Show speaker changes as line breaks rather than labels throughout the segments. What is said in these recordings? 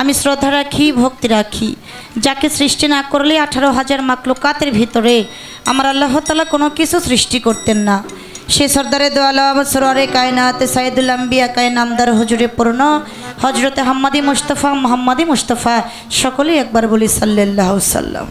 আমি শ্রদ্ধা রাখি, ভক্তি রাখি। যাকে সৃষ্টি না করলে 18,000 মাকলুকাতের ভিতরে আমার আল্লাহ তাআলা কোনো কিছু সৃষ্টি করতেন না। সে সর্দারে দো আলম সরওয়ারে কায়নাত সাইয়্যিদুল আম্বিয়া কায় নামদার হুজুরে পূর্ণ হযরতে মুহাম্মাদি মুস্তাফা সকলেই একবার বলি সাল্লাল্লাহু সাল্লাম।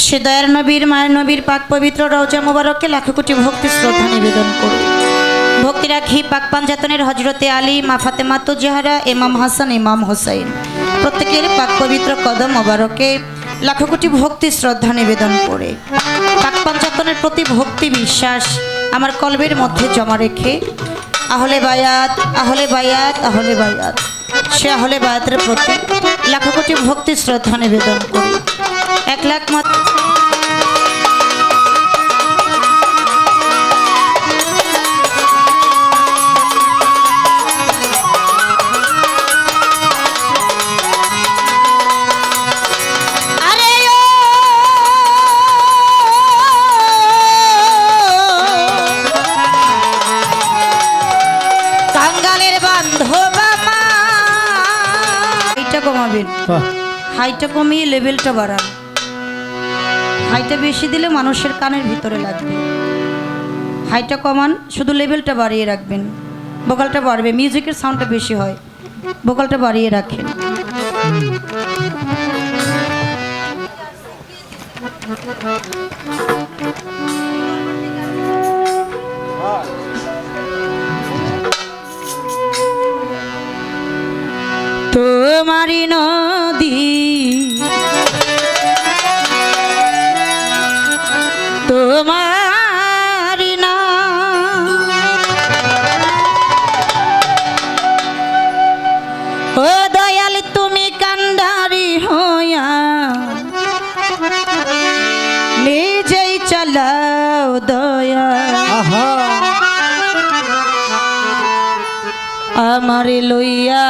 সে দয়ার নবীর মায়ের নবীর পাক পবিত্র রওজা মুবারকে লাখো কোটি ভক্তি শ্রদ্ধা নিবেদন করি। ভক্তি রাখি পাক পাঞ্জাতনের হজরতে আলী, মা ফাতেমা তুজাহারা, ইমাম হাসান, ইমাম হোসাইন প্রত্যেকের পাক পবিত্র কদম মোবারকে লাখো কোটি ভক্তি শ্রদ্ধা নিবেদন করে পাক পাঞ্জাতনের প্রতি ভক্তি বিশ্বাস আমার কলবের মধ্যে জমা রেখে আহলে বায়াত আহলে বায়াত আহলে বায়াত সে আহলে বায়াতের প্রতি লাখো কোটি ভক্তি শ্রদ্ধা নিবেদন করি। 1 লাখ মত হাইটা কমিয়ে লেভেলটা বাড়ান। হাইটা বেশি দিলে মানুষের কানের ভিতরে লাগবে। হাইটা কমান, শুধু লেভেলটা বাড়িয়ে রাখবেন। ভোকালটা বাড়বে, মিউজিকের সাউন্ডটা বেশি হয়, ভোকালটা বাড়িয়ে রাখেন। তোমারি নদী তোমারি না ও দয়াল তুমি কান্ডারি হইয়া নিজেই চালাও দয়া আমারে লইয়া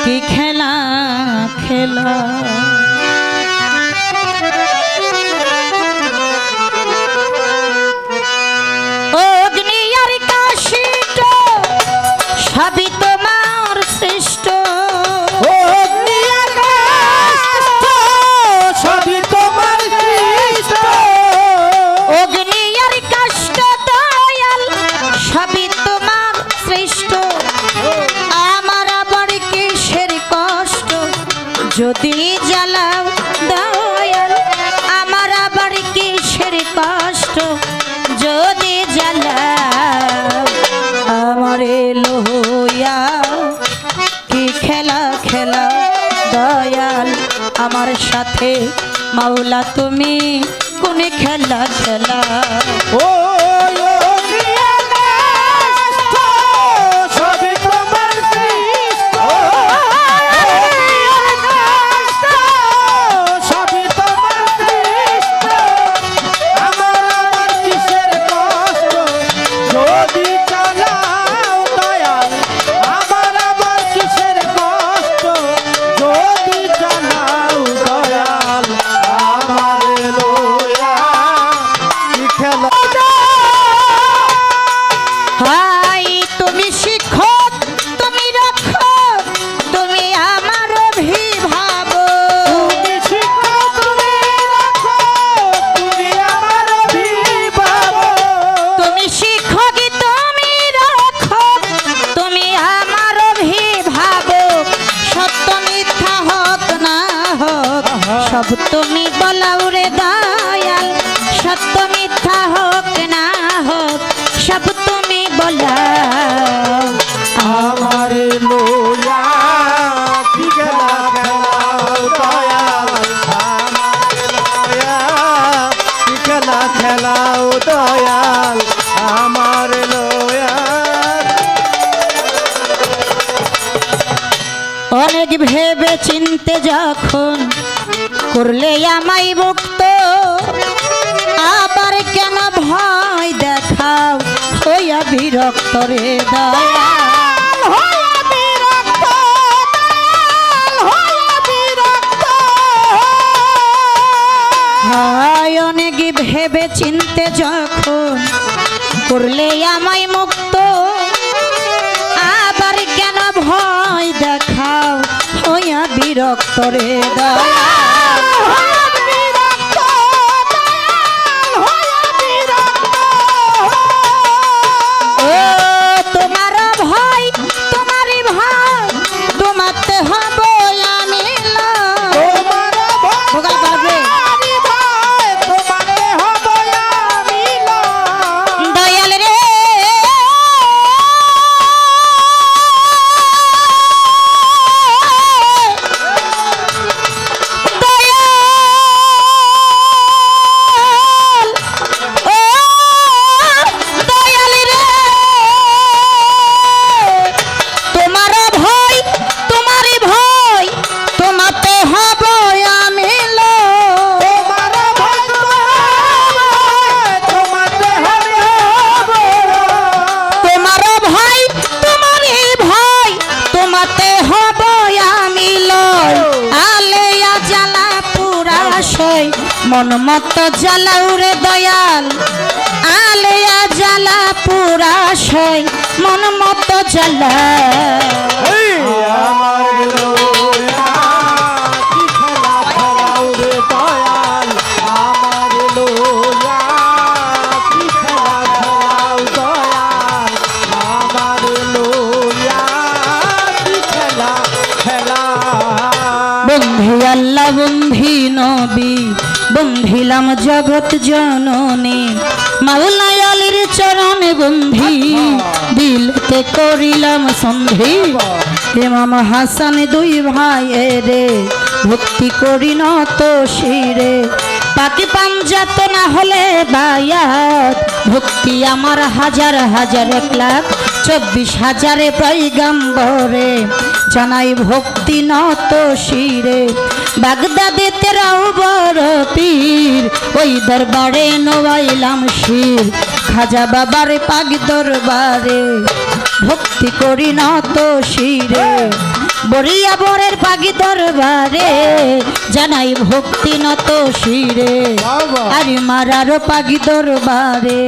কি খেলা খেলা অগ্নি আর কাশিত সবই তোমার সৃষ্ট অগ্নি আর কাশিত সবই তোমার সৃষ্ট অগ্নি আর কাষ্ট দয়াল সবই তোমার সৃষ্ট আমার আবার কিসের কষ্ট যদি জ্বালাও দয়াল আমার আবার কিসের কষ্ট যদি জ্বালাও আমারে লইয়া কি খেলা খেলা দয়াল আমার সাথে মাওলা তুমি কোন খেলা খেলা ও সব তুমি বলাও রে দয়াল সত্য মিথ্যা হোক না হোক সব তুমি বলাও
আমার লোয়া কি খেলা খেলাও দয়াল আমার লোয়া কি খেলা খেলাও দয়াল আমার লোয়া
অনেক ভেবে চিনতে যখন করলে আমায় মুক্ত আবার কেন ভয় দেখাও হইয়া বিরক্ত রে দয়াল হইয়া বিরক্ত দয়াল হইয়া বিরক্ত হায় অনেক ভেবে চিনতে যখন করলে আমায় মুক্ত বিরক্ত রে দয়াল ও তোমার ভয় তোমারই ভয় তোমাতে হব আমি
তোমার
ভোগাল পারবে
তোমারে হব আমি
দয়াল রে দয়াল ও দয়াল রে তোমার ভয় তোমারই ভয় তোমাতে হব আমি
তোমার ভয় তোমাতে হবে
তোমার ভয় তোমারই ভয় তোমাতে হব আমি লয় আলেয়া জ্বালা পুরা সই মন মত জ্বালাও রে দয়াল আলেয়া জ্বালা পুরা সই মন মত জ্বালা
আমার লোয়া কি খেলা খেলাও রে দয়াল আমার লোয়া কি খেলা খেলাও দয়াল আমার লোয়া কি খেলা খেলা
বন্ধি আল্লাহ বন্ধি নবী বন্ধিলাম জগৎ জননী মাওলা আলীর চরণে বন্ধি দিলতে করিলাম সন্ধি ইমাম হাসান দুই ভাই রে ভক্তি করি নত শিরে পাকি পাঞ্জাত না হলে বায়াত ভক্তি আমার হাজার হাজার 1,24,000 পয়গম্বরে জানাই ভক্তি নত শিরে বাগদাদে তেরাও বড় পীর ওই দরবারে নোয়াইলাম শির খাজা বাবার পাগ দরবারে ভক্তি করি নত শিরে বরিয়া বরের পাগি দরবারে জানাই ভক্তি নত শিরে আরে মারার পাগি দরবারে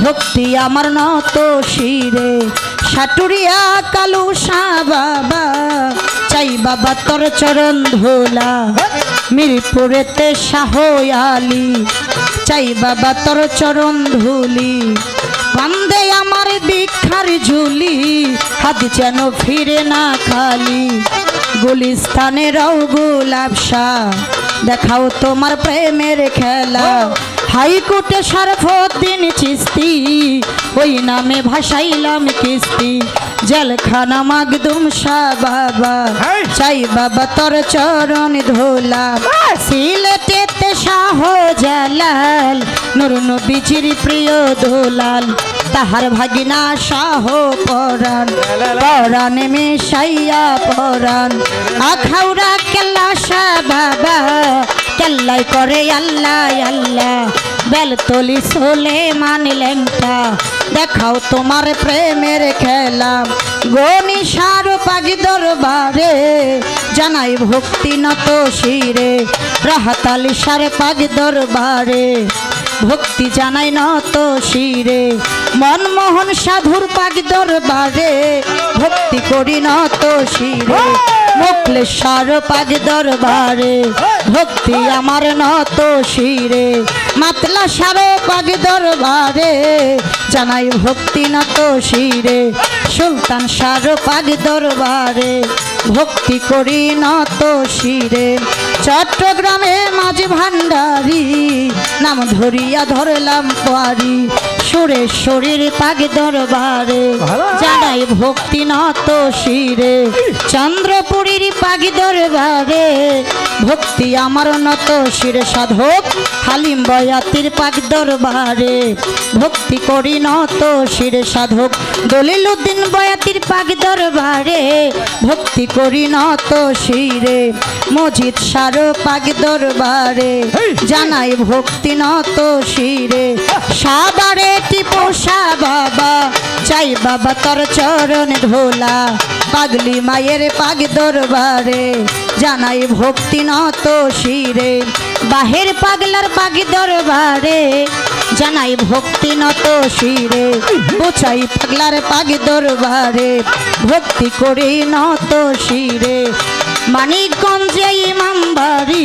ভক্তি আমার নত শিরে সাটুরিয়া কালু শাহ বাবা চাই বাবা তোর চরণ ধোলা মিরপুরেতে শাহ আলী চাই বাবা তোর চরণ ধুলি বান্দে আমার দীক্ষার ঝুলি হাত যেন ফিরে না খালি গুলিস্তানের গোলাপ শাহ দেখাও তোমার প্রেমের খেলা হাইকোর্টে শরফুদ্দিন চিস্তি ওই নামে ভাসাইলাম কিস্তি জেলখানা মাগদুম শাহ বাবা চাই বাবা তোর চরণ ধোলা সিলেটেতে শাহ জালাল নূর নবীজির প্রিয় দোলাল তাহার ভাগিনা শাহ পরাণ পরাণে মিশাইয়া পরাণ আখাউড়া কেল্লা শাহ বাবা কেল্লাই করে আল্লাহ আল্লাহ বেলতলি সোলে মানিলেনটা দেখাও তোমার প্রেমের খেলা গনি সার পাগি দরবারে জানাই ভক্তি নত শিরে রাহাতালি সার পাগি দরবারে ভক্তি জানাই নত শিরে মনমোহন সাধুর পাগি দরবারে ভক্তি করি নত শিরে মুকলেশ্বর পাগ দরবারে ভক্তি আমার নত শিরে মাতলা সার পাগ দরবারে জানাই ভক্তি নত শিরে সুলতান সার পাগ দরবারে ভক্তি করি নত শিরে চট্টগ্রামে মাঝি ভান্ডারি নাম ধরিয়া ধরলাম পারি সুরেশ্বরীর পাগ দরবারে জানাই ভক্তি নত শিরে চন্দ্রপুরীর পাগ দরবারে ভক্তি আমার নত শিরে সাধক হালিম বয়াতির পাগ দরবারে ভক্তি করি নত শিরে সাধক দলিলউদ্দিন বয়াতির পাগ দরবারে ভক্তি করি নত শিরে মজিদ সার পাগ দরবারে জানাই ভক্তি নত শিরে সাবারে টিপু শাহ বাবা চাই বাবা তোর চরণ ধোলা পাগলি মায়ের পাগ দরবারে জানাই ভক্তি নত শিরে বাহের পাগলার পাগ দরবারে জানাই ভক্তি নত শিরে বোচাই পাগলার পাগ দরবারে ভক্তি করি নত শিরে মানিকগঞ্জে ইমাম বাড়ি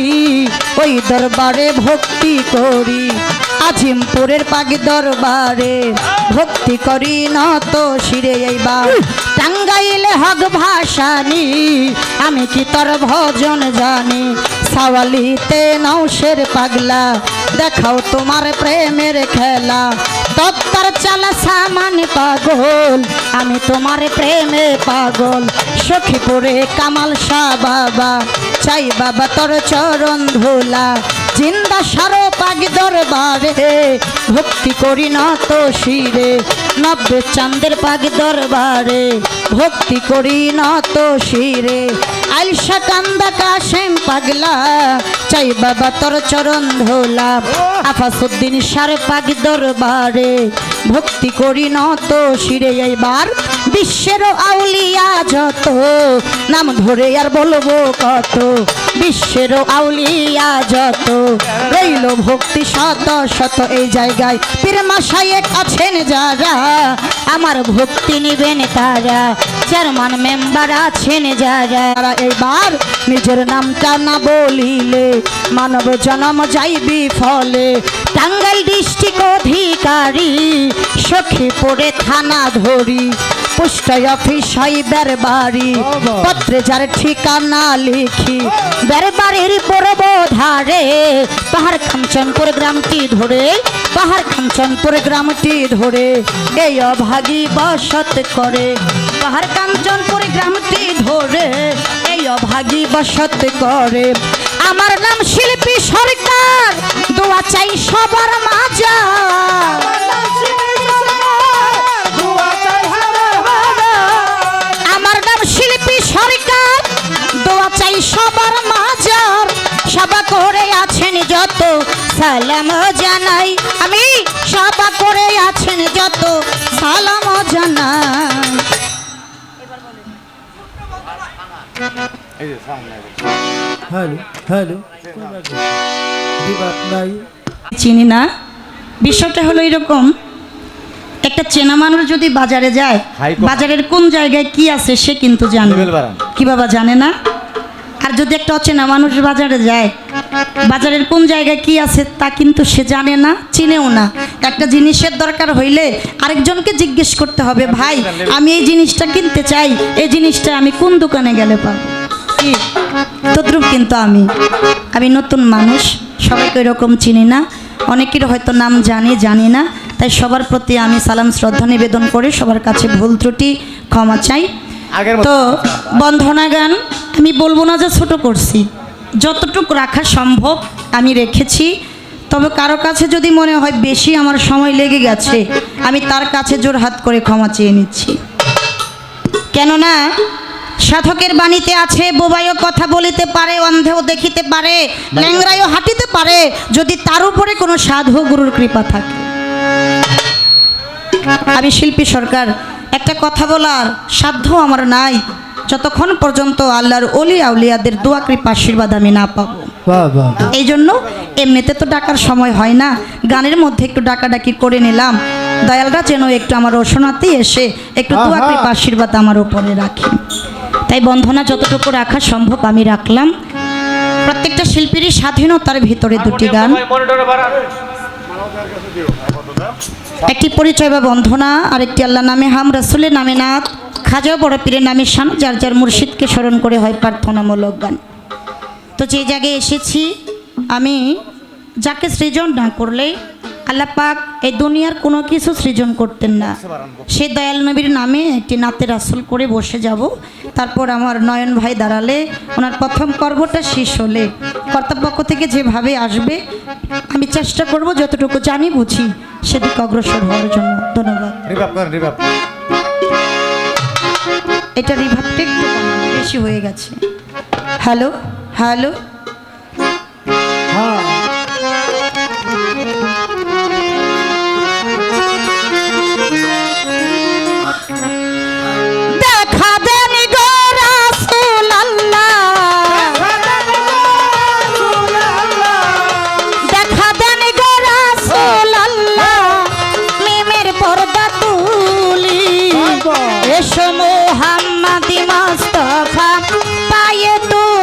ওই দরবারে ভক্তি করি আজিমপুরের পাক দরবারে ভক্তি করি নত শিরে এইবার টাঙ্গাইলে হক ভাসানি আমি কি তোর ভজন জানি সাওয়ালিতে নৌশের পাগলা দেখাও তোমার প্রেমের খেলা তত্তর চালা সামান পাগল আমি তোমার প্রেমে পাগল সখীপুরে কামাল শাহ বাবা চাই বাবা তোর চরণ ধুলা জিন্দা সারো পাক দরবারে ভক্তি করি নত শিরে নব্বে চাঁদের পাক দরবারে ভক্তি করি নত শিরে আলসা কান্দা কাশেম পাগলা চাই বাবা তোর চরণ ধোলা আফাসুদ্দিন সার পাক দরবারে ভক্তি করি নত শিরে এইবার বিশ্বের আউলিয়া যত নাম ধরে আর বলবো কত বিশ্বের আউলিয়া যত রইল ভক্তি শত শত এই জায়গায় পীর মাশায়েখ আছেন যারা আমার ভক্তি নিবেন তারা চেয়ারম্যান মেম্বার আছেন যারা এইবার নিজের নামটা না বলিলে মানব জনম যাইবি ফলে টাঙ্গাইল ডিস্ট্রিক্ট অধিকারী সখীপুরে থানা ধরি পোস্ট অফিস হয় বেরবাড়ি পত্রে যার ঠিকানা লিখি বেরবাড়ির পূর্ব ধারে পাহাড় কাঞ্চনপুর গ্রামটি ধরে পাহাড় কাঞ্চনপুর গ্রামটি ধরে এই অভাগী বসত করে পাহাড় কাঞ্চনপুর গ্রামটি ধরে এই অভাগী বসত করে আমার নাম শিল্পী সরকার দোয়া চাই সবার মাঝে আমার নাম শিল্পী সরকার দোয়া চাই সবার মাঝার সভা করে আছেন যত সালাম জানাই আমি সভা করে আছেন যত সালাম জানাই
হ্যালো হ্যালো বিবাদ নাই
চিনি না বিষয়টা হলো এরকম একটা চেনা মানুষ যদি বাজারে যায় বাজারের কোন জায়গায় কি আছে সে কিন্তু জানে কি বাবা জানে না আর যদি একটা অচেনা মানুষ বাজারে যায় বাজারের কোন জায়গায় কি আছে তা কিন্তু সে জানে না চিনেও না একটা জিনিসের দরকার হইলে আরেকজনকে জিজ্ঞেস করতে হবে ভাই আমি এই জিনিসটা কিনতে চাই এই জিনিসটা আমি কোন দোকানে গেলে পাবো কি তদ্রুপ কিন্তু আমি নতুন মানুষ সবাইকে এরকম চিনি না অনেকের হয়তো নাম জানি না তাই সবার প্রতি আমি সালাম শ্রদ্ধা নিবেদন করে সবার কাছে ভুল ত্রুটি ক্ষমা চাই তো বন্ধনা গান আমি বলবো না যে ছোট করছি যতটুকু রাখা সম্ভব আমি রেখেছি তবে কারো কাছে যদি মনে হয় বেশি আমার সময় লেগে গেছে আমি তার কাছে জোরহাত করে ক্ষমা চেয়ে নিচ্ছি কেননা সাধকের বাণীতে আছে বোবাইও কথা বলিতে পারে অন্ধেও দেখিতে পারে ল্যাংড়াইও হাঁটিতে পারে যদি তার উপরে কোনো সাধু গুরুর কৃপা থাকে আমি শিল্পী সরকার একটা কথা বলার সাধ্য আমার নাই যতক্ষণ পর্যন্ত আল্লাহর ওলি আউলিয়াদের দোয়া কৃপা আশীর্বাদ আমি না পাবো এই জন্য এমনিতে তো ডাকার সময় হয় না গানের মধ্যে একটু ডাকাডাকি করে নিলাম দয়ালরা যেন একটু আমার রসনাতে এসে একটু দোয়া কৃপা আশীর্বাদ আমার উপরে রাখি তাই বন্ধনা যতটুকু রাখা সম্ভব আমি রাখলাম প্রত্যেকটা শিল্পীরই স্বাধীনতার ভিতরে দুটি গান একটি পরিচয় বা বন্ধনা আরেকটি আল্লাহ নামে হাম রাসূলের নামে নাথ খাজা বড় পীরের নামে শান যার যার মুর্শিদকে স্মরণ করে হয় প্রার্থনামূলক গান তো যে জায়গায় এসেছি আমি যাকে সৃজন না করলে আল্লাহ পাক এই দুনিয়ার কোনো কিছু সৃজন করতেন না সে দয়াল নবীর নামে একটি নাতে রাসূল করে বসে যাব তারপর আমার নয়ন ভাই দাঁড়ালে ওনার প্রথম পর্বটা শেষ হলে কর্তৃপক্ষ থেকে যেভাবে আসবে আমি চেষ্টা করব যতটুকু জানি বুঝি সেদিকে অগ্রসর হওয়ার জন্য ধন্যবাদ এটা রিভাবটা একটু বেশি হয়ে গেছে হ্যালো হ্যালো
হ্যাঁ
দেখা দেন গো রাসূলুল্লাহ দেখা দেন গো রাসূলুল্লাহ মিমের পর্দা তুলি এসো মুহাম্মাদি মুস্তাফা পায়ে তুলি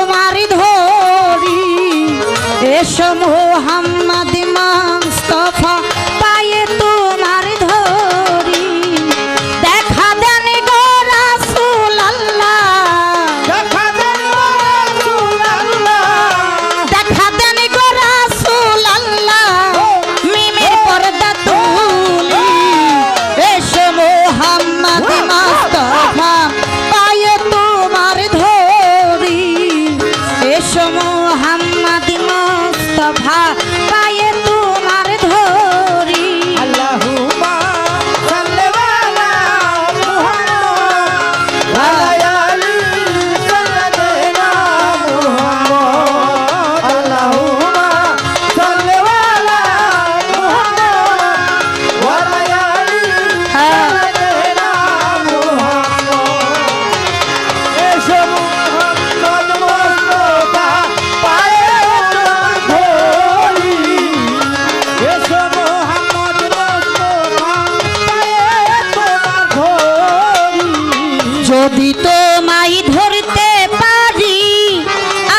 যদি তোমায় ধরতে পারি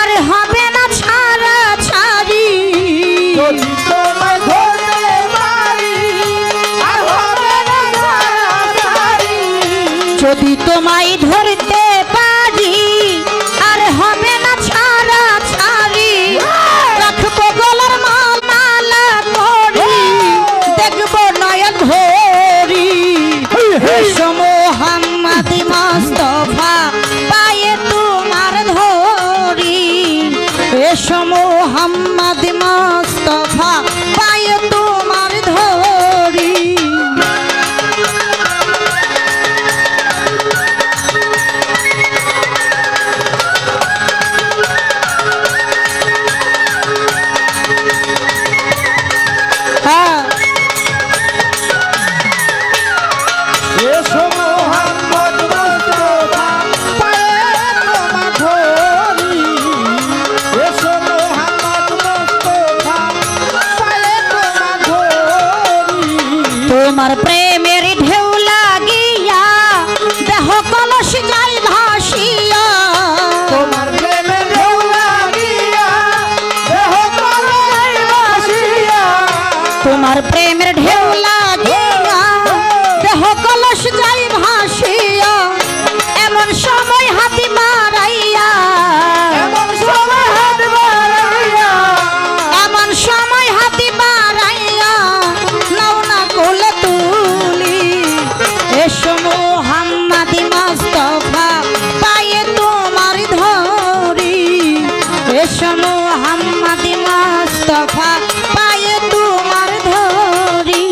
আর হবে না ছাড়া ছাড়ি
যদি তোমায় ধরতে পারি আর হবে না ছাড়াছাড়ি।
যদি তোমায় ধরতে পারি আর হবে না ছাড়া ছাড়ি রাখবো গলার মালা করি দেখবো নয়ন ভরি এসো মোহাম্মদ মুস্তাফা পায়ে তোমার ধরি এসো মোহাম্মদ মুস্তাফা পায়ে তোমার ধরি হ্যাঁ
এসো মোহাম্মদ মুস্তাফা পায়ে তোমার ধরি। এসো মোহাম্মদ মুস্তাফা পায়ে তোমার ধরি।
তোমার প্রেমের ঢেউ লাগিয়া দেহ কলস যাই ভাসিয়া
তোমার প্রেমে ঢেউ লাগিয়া দেহ কলস ভাসিয়া।
তোমার প্রেমের ঢেউ লাগিয়া দেহ কলস যাই ভাসিয়া এমন সময় হাতি মারাইয়া
এমন সময় হাত বাড়াইয়া
এমন সময় হাতি মারাইয়া নাও না কোলে তুলি এসো মোহাম্মদ মুস্তাফা পায়ে তোমার ধরি এসো মোহাম্মদ মুস্তাফা পায়ে তোমার ধরি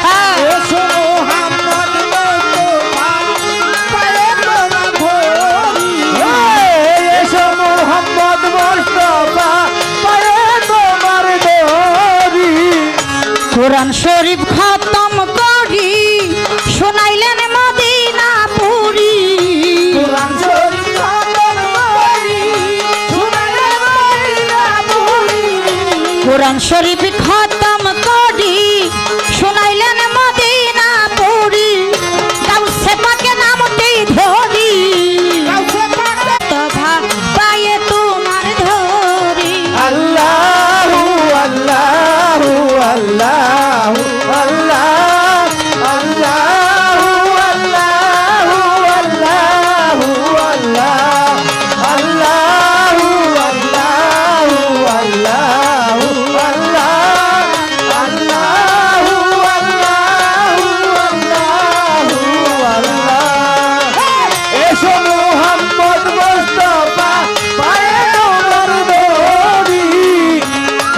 হ্যাঁ
এসো মোহাম্মদ মুস্তাফা পায়ে তোমার ধরি। এসো মোহাম্মদ মুস্তাফা পায়ে তোমার ধরি।
কোরআন শরীফ খতম করি শোনাইলেন মদিনা পুরি
কোরআন শরীফ খতম করি শুনাইলে মদিনা পুরি।
কোরআন শরীফ খতম করি শোনাইলেন মদিনা পুরি গাউসে পাকে নামটি ধরি
কাউকে পাকে
তভা পায়ে তোমার ধরি
আল্লাহু আল্লাহু আল্লাহু আল্লাহ আল্লাহু আল্লাহু আল্লাহু আল্লাহ আল্লাহু আল্লাহু আল্লাহু আল্লাহ আল্লাহু আল্লাহু আল্লাহ। এসো মোহাম্মদ মুস্তাফা পায়ে তোমার ধরি।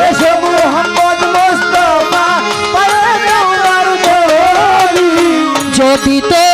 এসো মোহাম্মদ মুস্তাফা পায়ে তোমার ধরি।
যদি তো